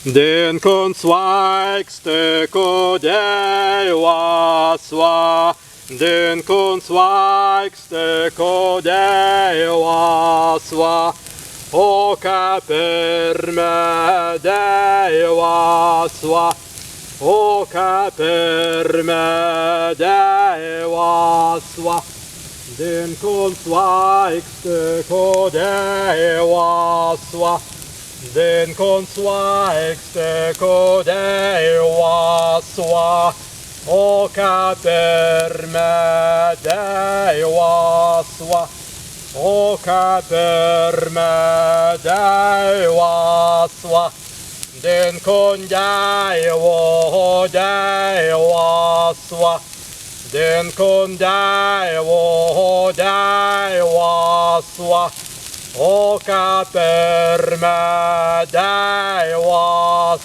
Den konzweigste kodewa, den konzweigste kodewa, o kaperme dewa, o kaperme dewa, den konzweigste kodewa, den konzweigste kodewa, o kaperme dewa, o kaperme dewa, den kondewa dewa, den kondewa dewa, o kaperme dewa,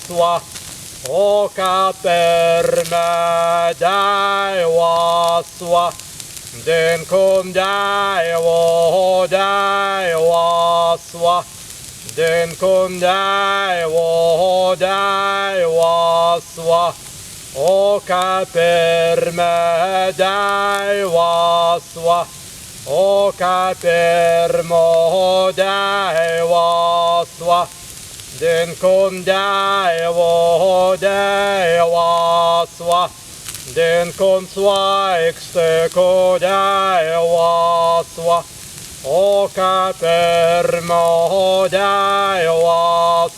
o kaperme dewa, den kondewa dewa, den kondewa dewa, o kaperme dewa, o kapermo dewa, den kondewa dewa, den konzweigste kodewa, o kapermo dewa,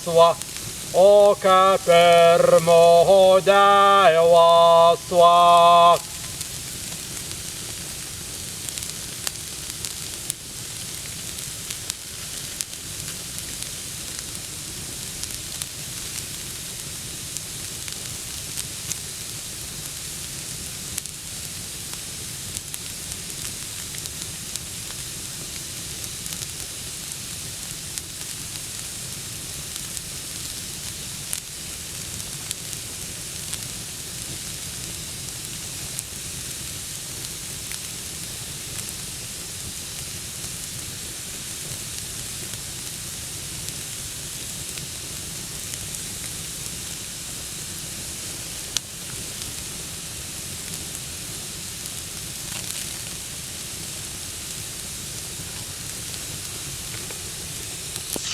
o kapermo dewa,